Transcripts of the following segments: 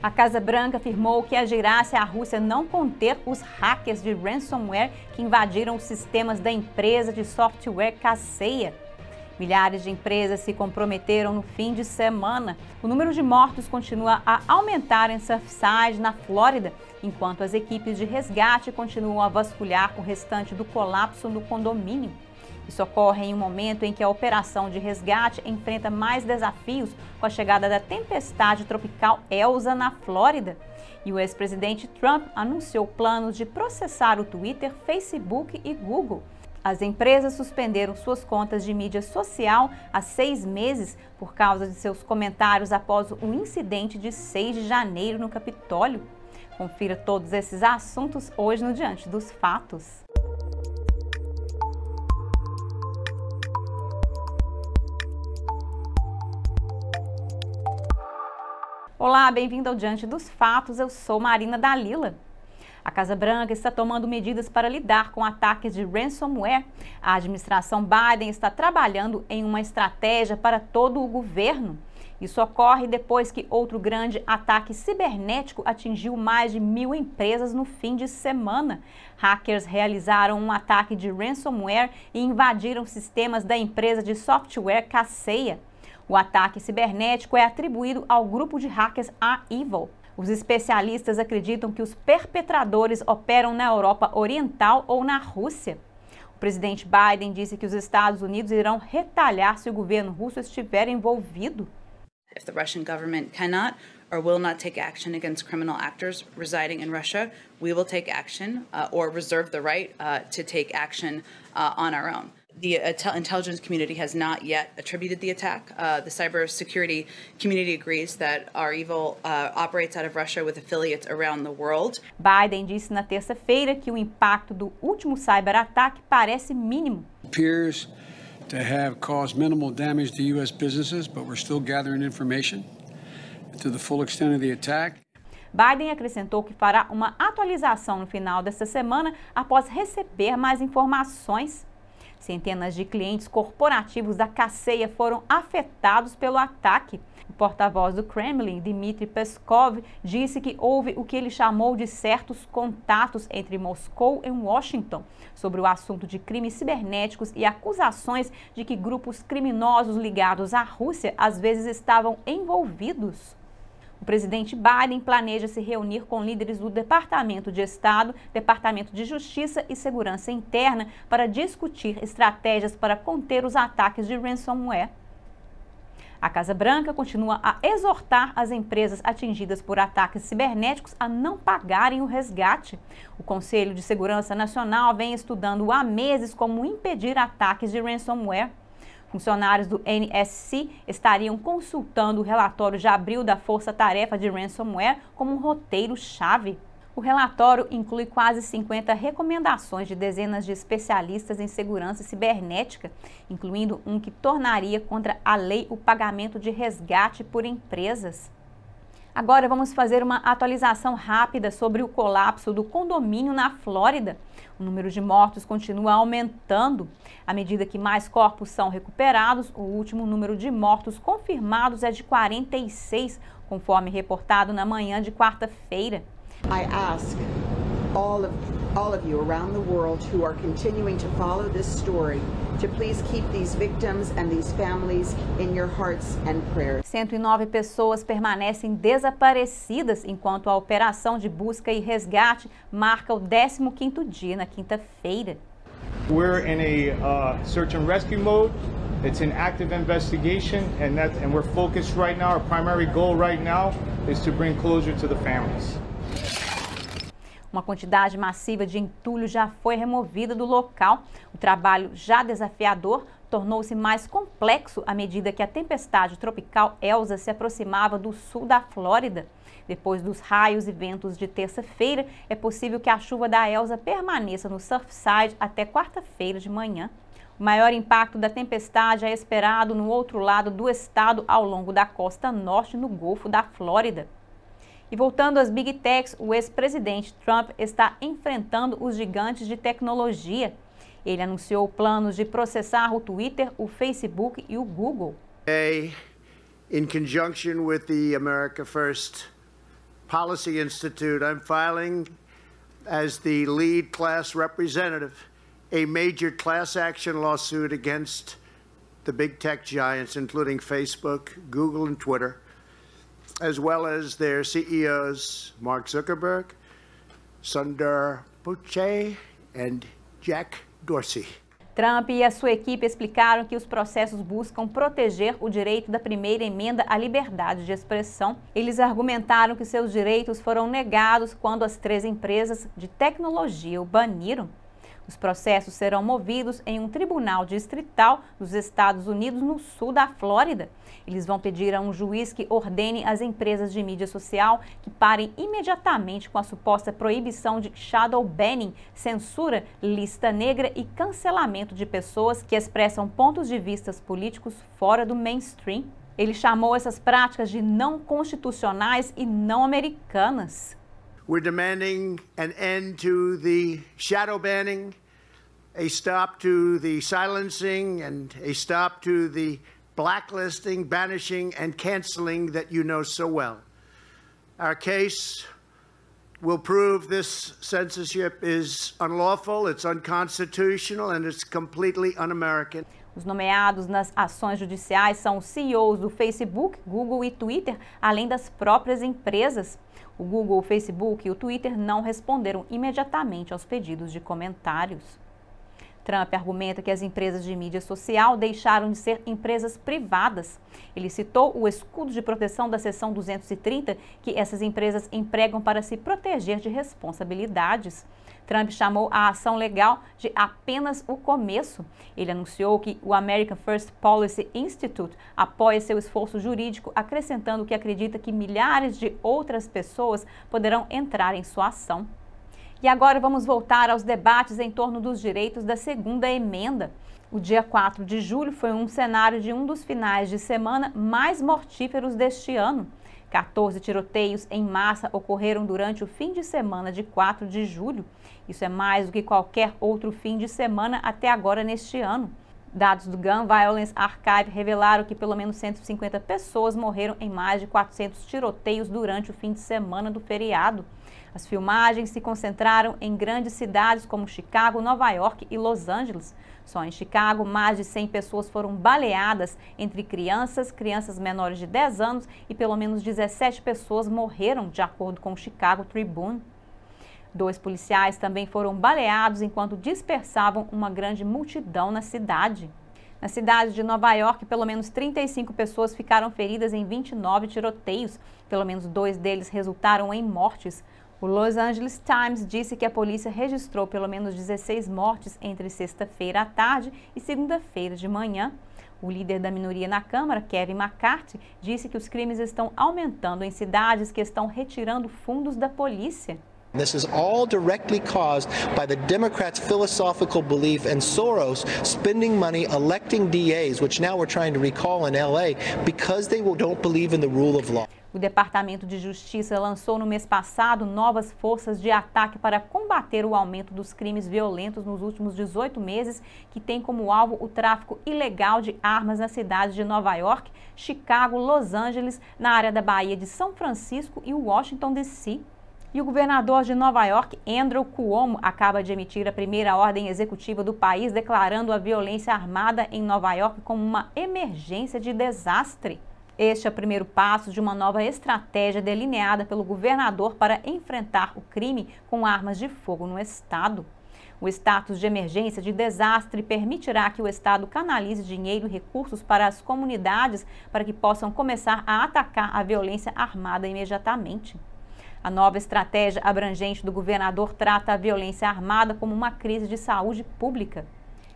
A Casa Branca afirmou que agirá se a Rússia não conter os hackers de ransomware que invadiram os sistemas da empresa de software Kaseya. Milhares de empresas se comprometeram no fim de semana. O número de mortos continua a aumentar em Surfside, na Flórida, enquanto as equipes de resgate continuam a vasculhar o restante do colapso no condomínio. Isso ocorre em um momento em que a operação de resgate enfrenta mais desafios com a chegada da tempestade tropical Elsa na Flórida. E o ex-presidente Trump anunciou planos de processar o Twitter, Facebook e Google. As empresas suspenderam suas contas de mídia social há 6 meses por causa de seus comentários após o incidente de 6 de janeiro no Capitólio. Confira todos esses assuntos hoje no Diante dos Fatos. Olá, bem-vindo ao Diante dos Fatos, eu sou Marina Dalila. A Casa Branca está tomando medidas para lidar com ataques de ransomware. A administração Biden está trabalhando em uma estratégia para todo o governo. Isso ocorre depois que outro grande ataque cibernético atingiu mais de 1.000 empresas no fim de semana. Hackers realizaram um ataque de ransomware e invadiram sistemas da empresa de software Kaseya. O ataque cibernético é atribuído ao grupo de hackers REvil. Os especialistas acreditam que os perpetradores operam na Europa Oriental ou na Rússia. O presidente Biden disse que os Estados Unidos irão retalhar se o governo russo estiver envolvido. If the Russian government cannot or will not take action against criminal actors residing in Russia, we will take action or reserve the right to take action on our own. The intelligence community has not yet attributed the attack. The cybersecurity community agrees that REvil operates out of Russia with affiliates around the world. Biden disse na terça-feira que o impacto do último cyberataque parece mínimo. Appears to have caused minimal damage to U.S. businesses, but we're still gathering information to the full extent of the attack. Biden acrescentou que fará uma atualização no final desta semana após receber mais informações. Centenas de clientes corporativos da Kaseya foram afetados pelo ataque. O porta-voz do Kremlin, Dmitry Peskov, disse que houve o que ele chamou de certos contatos entre Moscou e Washington sobre o assunto de crimes cibernéticos e acusações de que grupos criminosos ligados à Rússia às vezes estavam envolvidos. O presidente Biden planeja se reunir com líderes do Departamento de Estado, Departamento de Justiça e Segurança Interna para discutir estratégias para conter os ataques de ransomware. A Casa Branca continua a exortar as empresas atingidas por ataques cibernéticos a não pagarem o resgate. O Conselho de Segurança Nacional vem estudando há meses como impedir ataques de ransomware. Funcionários do NSC estariam consultando o relatório de abril da Força-Tarefa de Ransomware como um roteiro-chave. O relatório inclui quase 50 recomendações de dezenas de especialistas em segurança cibernética, incluindo um que tornaria contra a lei o pagamento de resgate por empresas. Agora vamos fazer uma atualização rápida sobre o colapso do condomínio na Flórida. O número de mortos continua aumentando. À medida que mais corpos são recuperados, o último número de mortos confirmados é de 46, conforme reportado na manhã de quarta-feira. I ask all of you around the world who are continuing to follow this story to please keep these victims and these families in your hearts and prayers. 109 pessoas permanecem desaparecidas enquanto a operação de busca e resgate marca o 15º dia na quinta-feira. We're in a search and rescue mode. It's an active investigation and we're focused right now. Our primary goal right now is to bring closure to the families. Uma quantidade massiva de entulho já foi removida do local. O trabalho, já desafiador, tornou-se mais complexo à medida que a tempestade tropical Elsa se aproximava do sul da Flórida. Depois dos raios e ventos de terça-feira, é possível que a chuva da Elsa permaneça no Surfside até quarta-feira de manhã. O maior impacto da tempestade é esperado no outro lado do estado, ao longo da costa norte, no Golfo da Flórida. E voltando às Big Techs, o ex-presidente Trump está enfrentando os gigantes de tecnologia. Ele anunciou planos de processar o Twitter, o Facebook e o Google. In conjunction with the America First Policy Institute, I'm filing as the lead class representative a major class action lawsuit against the big tech giants, including Facebook, Google, and Twitter, as well as their CEOs, Mark Zuckerberg, Sundar Pichai, and Jack Dorsey. Trump e a sua equipe explicaram que os processos buscam proteger o direito da primeira emenda à liberdade de expressão. Eles argumentaram que seus direitos foram negados quando as 3 empresas de tecnologia o baniram. Os processos serão movidos em um tribunal distrital dos Estados Unidos no sul da Flórida. Eles vão pedir a um juiz que ordene às empresas de mídia social que parem imediatamente com a suposta proibição de shadow banning, censura, lista negra e cancelamento de pessoas que expressam pontos de vista políticos fora do mainstream. Ele chamou essas práticas de não constitucionais e não americanas. We're demanding an end to the shadow banning, a stop to the silencing, and a stop to the blacklisting, banishing, and canceling that you know so well. Our case will prove this censorship is unlawful, it's unconstitutional, and it's completely un-American. Os nomeados nas ações judiciais são os CEOs do Facebook, Google e Twitter, além das próprias empresas. O Google, o Facebook e o Twitter não responderam imediatamente aos pedidos de comentários. Trump argumenta que as empresas de mídia social deixaram de ser empresas privadas. Ele citou o escudo de proteção da seção 230 que essas empresas empregam para se proteger de responsabilidades. Trump chamou a ação legal de apenas o começo. Ele anunciou que o American First Policy Institute apoia seu esforço jurídico, acrescentando que acredita que milhares de outras pessoas poderão entrar em sua ação. E agora vamos voltar aos debates em torno dos direitos da segunda emenda. O dia 4 de julho foi um cenário de um dos finais de semana mais mortíferos deste ano. 14 tiroteios em massa ocorreram durante o fim de semana de 4 de julho. Isso é mais do que qualquer outro fim de semana até agora neste ano. Dados do Gun Violence Archive revelaram que pelo menos 150 pessoas morreram em mais de 400 tiroteios durante o fim de semana do feriado. As filmagens se concentraram em grandes cidades como Chicago, Nova York e Los Angeles. Só em Chicago, mais de 100 pessoas foram baleadas, entre crianças menores de 10 anos e pelo menos 17 pessoas morreram, de acordo com o Chicago Tribune. 2 policiais também foram baleados enquanto dispersavam uma grande multidão na cidade. Na cidade de Nova York, pelo menos 35 pessoas ficaram feridas em 29 tiroteios. Pelo menos 2 deles resultaram em mortes. O Los Angeles Times disse que a polícia registrou pelo menos 16 mortes entre sexta-feira à tarde e segunda-feira de manhã. O líder da minoria na Câmara, Kevin McCarthy, disse que os crimes estão aumentando em cidades que estão retirando fundos da polícia. This is all directly caused by the Democrats' philosophical belief in Soros spending money electing DAs, which now we're trying to recall in LA, because they don't believe in the rule of law. O Departamento de Justiça lançou no mês passado novas forças de ataque para combater o aumento dos crimes violentos nos últimos 18 meses, que tem como alvo o tráfico ilegal de armas nas cidades de Nova York, Chicago, Los Angeles, na área da Baía de São Francisco e Washington, D.C. E o governador de Nova York, Andrew Cuomo, acaba de emitir a primeira ordem executiva do país, declarando a violência armada em Nova York como uma emergência de desastre. Este é o primeiro passo de uma nova estratégia delineada pelo governador para enfrentar o crime com armas de fogo no estado. O status de emergência de desastre permitirá que o estado canalize dinheiro e recursos para as comunidades para que possam começar a atacar a violência armada imediatamente. A nova estratégia abrangente do governador trata a violência armada como uma crise de saúde pública.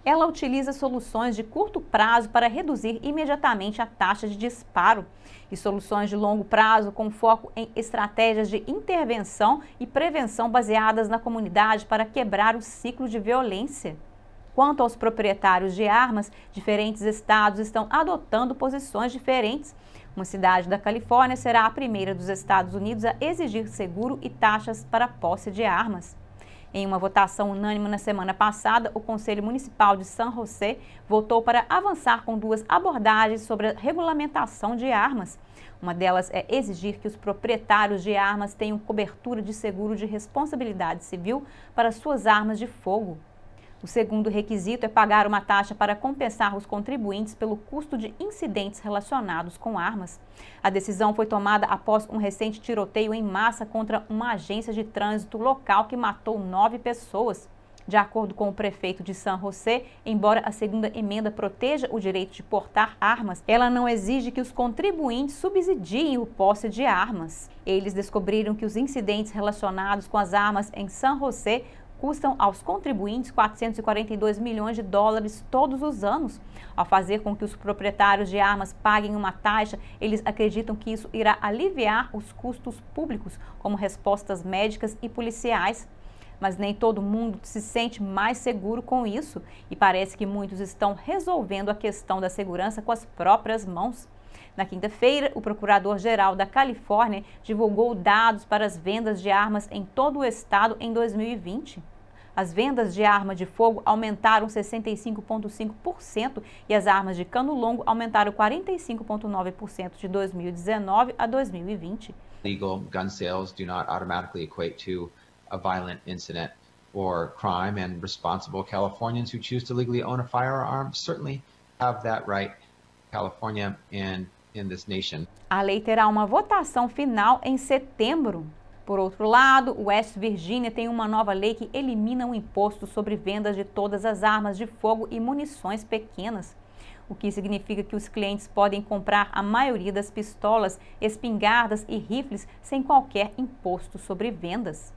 Ela utiliza soluções de curto prazo para reduzir imediatamente a taxa de disparo e soluções de longo prazo com foco em estratégias de intervenção e prevenção baseadas na comunidade para quebrar o ciclo de violência. Quanto aos proprietários de armas, diferentes estados estão adotando posições diferentes. Uma cidade da Califórnia será a primeira dos Estados Unidos a exigir seguro e taxas para a posse de armas. Em uma votação unânime na semana passada, o Conselho Municipal de San José votou para avançar com 2 abordagens sobre a regulamentação de armas. Uma delas é exigir que os proprietários de armas tenham cobertura de seguro de responsabilidade civil para suas armas de fogo. O segundo requisito é pagar uma taxa para compensar os contribuintes pelo custo de incidentes relacionados com armas. A decisão foi tomada após um recente tiroteio em massa contra uma agência de trânsito local que matou 9 pessoas. De acordo com o prefeito de San José, embora a segunda emenda proteja o direito de portar armas, ela não exige que os contribuintes subsidiem o posse de armas. Eles descobriram que os incidentes relacionados com as armas em San José custam aos contribuintes 442 milhões de dólares todos os anos. Ao fazer com que os proprietários de armas paguem uma taxa, eles acreditam que isso irá aliviar os custos públicos, como respostas médicas e policiais. Mas nem todo mundo se sente mais seguro com isso e parece que muitos estão resolvendo a questão da segurança com as próprias mãos. Na quinta-feira, o procurador-geral da Califórnia divulgou dados para as vendas de armas em todo o estado em 2020. As vendas de arma de fogo aumentaram 65,5% e as armas de cano longo aumentaram 45,9% de 2019 a 2020. Legal gun sales do not automatically equate to a violent incident or crime, and responsible Californians who choose to legally own a firearm certainly have that right in California and in this nation. A lei terá uma votação final em setembro. Por outro lado, West Virginia tem uma nova lei que elimina o imposto sobre vendas de todas as armas de fogo e munições pequenas, o que significa que os clientes podem comprar a maioria das pistolas, espingardas e rifles sem qualquer imposto sobre vendas.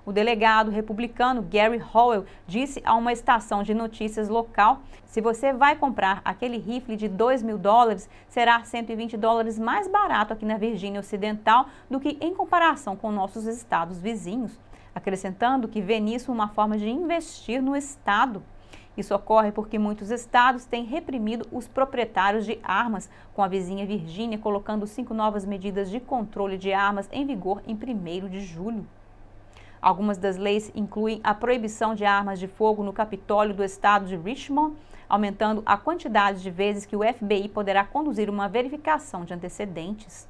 O delegado republicano Gary Howell disse a uma estação de notícias local: se você vai comprar aquele rifle de $2.000, será $120 mais barato aqui na Virgínia Ocidental do que em comparação com nossos estados vizinhos, acrescentando que vê nisso uma forma de investir no estado. Isso ocorre porque muitos estados têm reprimido os proprietários de armas, com a vizinha Virgínia colocando 5 novas medidas de controle de armas em vigor em 1º de julho. Algumas das leis incluem a proibição de armas de fogo no Capitólio do estado de Richmond, aumentando a quantidade de vezes que o FBI poderá conduzir uma verificação de antecedentes.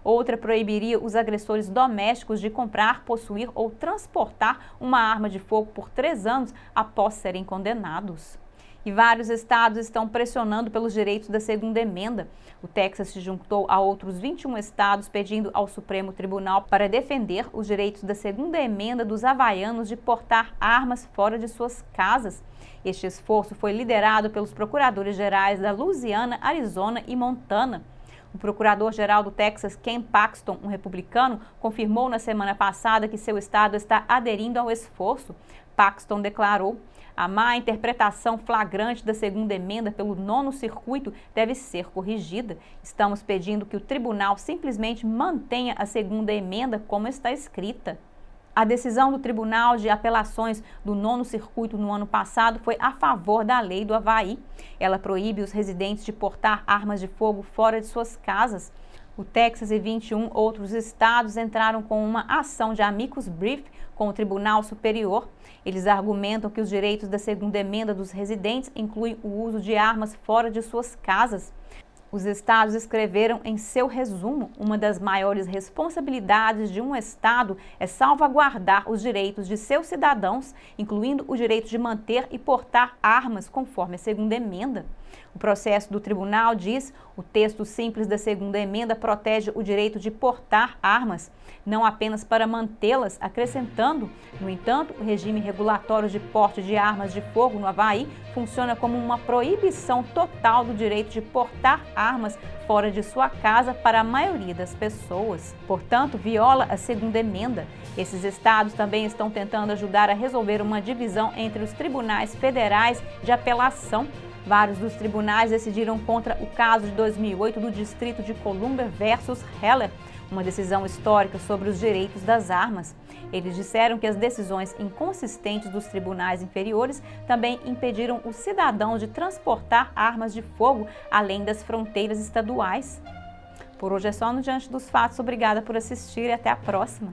Outra proibiria os agressores domésticos de comprar, possuir ou transportar uma arma de fogo por 3 anos após serem condenados. E vários estados estão pressionando pelos direitos da segunda emenda. O Texas se juntou a outros 21 estados pedindo ao Supremo Tribunal para defender os direitos da segunda emenda dos havaianos de portar armas fora de suas casas. Este esforço foi liderado pelos procuradores-gerais da Louisiana, Arizona e Montana. O procurador-geral do Texas, Ken Paxton, um republicano, confirmou na semana passada que seu estado está aderindo ao esforço. Paxton declarou: a má interpretação flagrante da segunda emenda pelo 9º Circuito deve ser corrigida. Estamos pedindo que o tribunal simplesmente mantenha a segunda emenda como está escrita. A decisão do Tribunal de Apelações do 9º Circuito no ano passado foi a favor da lei do Havaí. Ela proíbe os residentes de portar armas de fogo fora de suas casas. O Texas e 21 outros estados entraram com uma ação de amicus brief com o Tribunal Superior. Eles argumentam que os direitos da segunda emenda dos residentes incluem o uso de armas fora de suas casas. Os estados escreveram em seu resumo: uma das maiores responsabilidades de um estado é salvaguardar os direitos de seus cidadãos, incluindo o direito de manter e portar armas, conforme a segunda emenda. O processo do tribunal diz: o texto simples da segunda emenda protege o direito de portar armas, não apenas para mantê-las, acrescentando: no entanto, o regime regulatório de porte de armas de fogo no Havaí funciona como uma proibição total do direito de portar armas fora de sua casa para a maioria das pessoas. Portanto, viola a segunda emenda. Esses estados também estão tentando ajudar a resolver uma divisão entre os tribunais federais de apelação. Vários dos tribunais decidiram contra o caso de 2008 do Distrito de Columbia versus Heller, uma decisão histórica sobre os direitos das armas. Eles disseram que as decisões inconsistentes dos tribunais inferiores também impediram os cidadãos de transportar armas de fogo além das fronteiras estaduais. Por hoje é só no Diante dos Fatos. Obrigada por assistir e até a próxima.